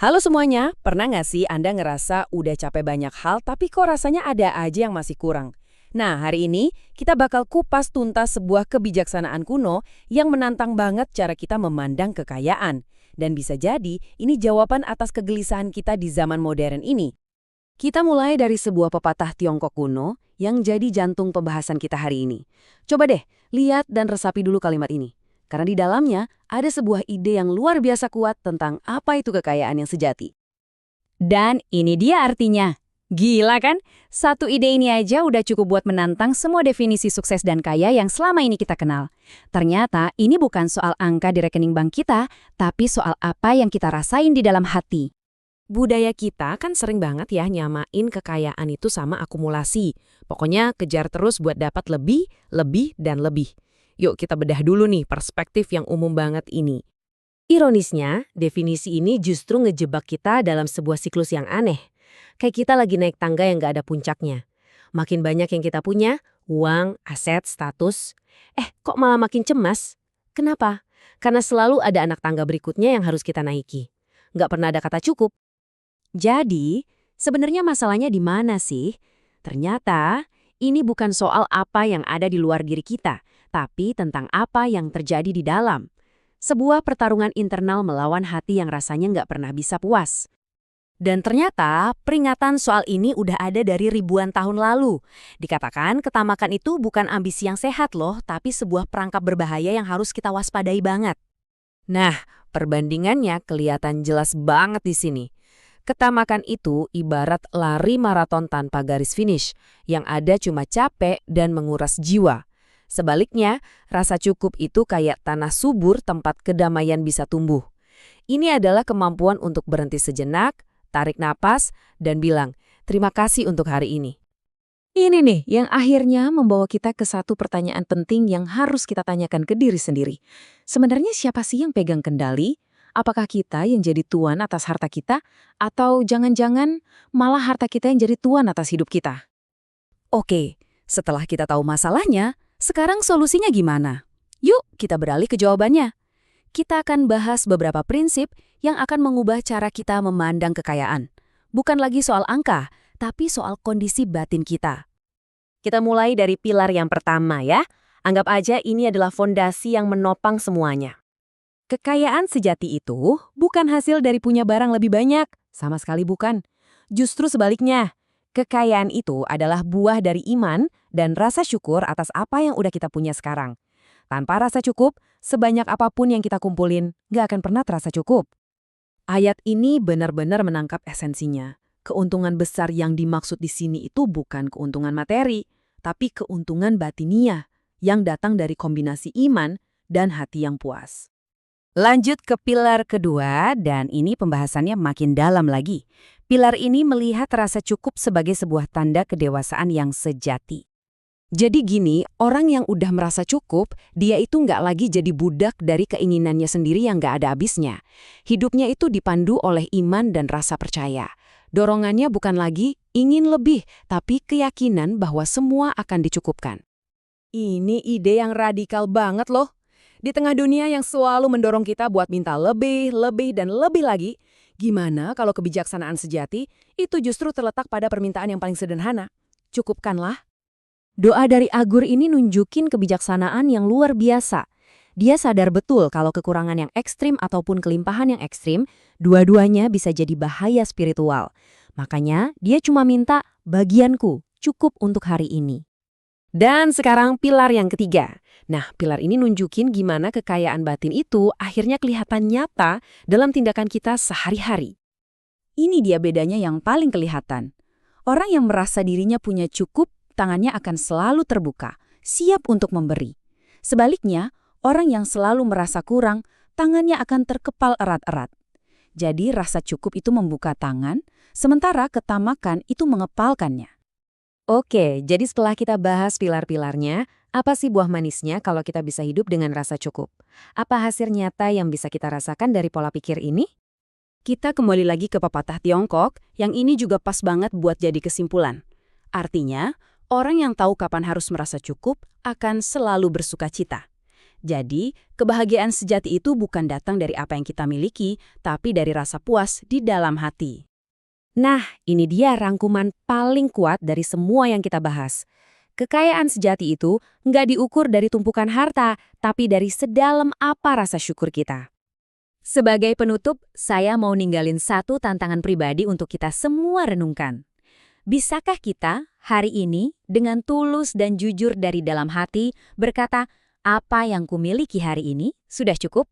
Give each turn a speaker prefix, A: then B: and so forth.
A: Halo semuanya, pernah nggak sih Anda ngerasa udah capek banyak hal tapi kok rasanya ada aja yang masih kurang? Nah, hari ini kita bakal kupas tuntas sebuah kebijaksanaan kuno yang menantang banget cara kita memandang kekayaan. Dan bisa jadi ini jawaban atas kegelisahan kita di zaman modern ini. Kita mulai dari sebuah pepatah Tiongkok kuno yang jadi jantung pembahasan kita hari ini. Coba deh, lihat dan resapi dulu kalimat ini. Karena di dalamnya ada sebuah ide yang luar biasa kuat tentang apa itu kekayaan yang sejati. Dan ini dia artinya. Gila kan? Satu ide ini aja udah cukup buat menantang semua definisi sukses dan kaya yang selama ini kita kenal. Ternyata ini bukan soal angka di rekening bank kita, tapi soal apa yang kita rasain di dalam hati. Budaya kita kan sering banget ya nyamain kekayaan itu sama akumulasi. Pokoknya kejar terus buat dapat lebih, lebih, dan lebih. Yuk kita bedah dulu nih perspektif yang umum banget ini. Ironisnya, definisi ini justru ngejebak kita dalam sebuah siklus yang aneh. Kayak kita lagi naik tangga yang gak ada puncaknya. Makin banyak yang kita punya, uang, aset, status. Kok malah makin cemas? Kenapa? Karena selalu ada anak tangga berikutnya yang harus kita naiki. Gak pernah ada kata cukup. Jadi, sebenarnya masalahnya di mana sih? Ternyata, ini bukan soal apa yang ada di luar diri kita, tapi tentang apa yang terjadi di dalam. Sebuah pertarungan internal melawan hati yang rasanya nggak pernah bisa puas. Dan ternyata peringatan soal ini udah ada dari ribuan tahun lalu. Dikatakan ketamakan itu bukan ambisi yang sehat loh, tapi sebuah perangkap berbahaya yang harus kita waspadai banget. Nah, perbandingannya kelihatan jelas banget di sini. Ketamakan itu ibarat lari maraton tanpa garis finish, yang ada cuma capek dan menguras jiwa. Sebaliknya, rasa cukup itu kayak tanah subur tempat kedamaian bisa tumbuh. Ini adalah kemampuan untuk berhenti sejenak, tarik napas, dan bilang, terima kasih untuk hari ini. Ini nih yang akhirnya membawa kita ke satu pertanyaan penting yang harus kita tanyakan ke diri sendiri. Sebenarnya siapa sih yang pegang kendali? Apakah kita yang jadi tuan atas harta kita? Atau jangan-jangan malah harta kita yang jadi tuan atas hidup kita? Oke, setelah kita tahu masalahnya, sekarang solusinya gimana? Yuk kita beralih ke jawabannya. Kita akan bahas beberapa prinsip yang akan mengubah cara kita memandang kekayaan. Bukan lagi soal angka, tapi soal kondisi batin kita. Kita mulai dari pilar yang pertama ya. Anggap aja ini adalah fondasi yang menopang semuanya. Kekayaan sejati itu bukan hasil dari punya barang lebih banyak. Sama sekali bukan. Justru sebaliknya. Kekayaan itu adalah buah dari iman dan rasa syukur atas apa yang udah kita punya sekarang. Tanpa rasa cukup, sebanyak apapun yang kita kumpulin, gak akan pernah terasa cukup. Ayat ini benar-benar menangkap esensinya. Keuntungan besar yang dimaksud di sini itu bukan keuntungan materi, tapi keuntungan batinia yang datang dari kombinasi iman dan hati yang puas. Lanjut ke pilar kedua, dan ini pembahasannya makin dalam lagi. Pilar ini melihat rasa cukup sebagai sebuah tanda kedewasaan yang sejati. Jadi gini, orang yang udah merasa cukup, dia itu nggak lagi jadi budak dari keinginannya sendiri yang nggak ada habisnya. Hidupnya itu dipandu oleh iman dan rasa percaya. Dorongannya bukan lagi ingin lebih, tapi keyakinan bahwa semua akan dicukupkan. Ini ide yang radikal banget loh. Di tengah dunia yang selalu mendorong kita buat minta lebih, dan lebih lagi, gimana kalau kebijaksanaan sejati itu justru terletak pada permintaan yang paling sederhana? Cukupkanlah. Doa dari Agur ini nunjukin kebijaksanaan yang luar biasa. Dia sadar betul kalau kekurangan yang ekstrim ataupun kelimpahan yang ekstrim, dua-duanya bisa jadi bahaya spiritual. Makanya dia cuma minta bagianku cukup untuk hari ini. Dan sekarang pilar yang ketiga. Nah, pilar ini nunjukin gimana kekayaan batin itu akhirnya kelihatan nyata dalam tindakan kita sehari-hari. Ini dia bedanya yang paling kelihatan. Orang yang merasa dirinya punya cukup, tangannya akan selalu terbuka, siap untuk memberi. Sebaliknya, orang yang selalu merasa kurang, tangannya akan terkepal erat-erat. Jadi rasa cukup itu membuka tangan, sementara ketamakan itu mengepalkannya. Oke, jadi setelah kita bahas pilar-pilarnya, apa sih buah manisnya kalau kita bisa hidup dengan rasa cukup? Apa hasil nyata yang bisa kita rasakan dari pola pikir ini? Kita kembali lagi ke pepatah Tiongkok, yang ini juga pas banget buat jadi kesimpulan. Artinya, orang yang tahu kapan harus merasa cukup akan selalu bersuka cita.
B: Jadi, kebahagiaan sejati itu bukan datang dari apa yang kita miliki, tapi dari rasa puas di dalam hati.
A: Nah, ini dia rangkuman paling kuat dari semua yang kita bahas. Kekayaan sejati itu nggak diukur dari tumpukan harta, tapi dari sedalam apa rasa syukur kita. Sebagai penutup, saya mau ninggalin satu tantangan pribadi untuk kita semua renungkan. Bisakah kita hari ini dengan tulus dan jujur dari dalam hati berkata, apa yang kumiliki hari ini sudah cukup?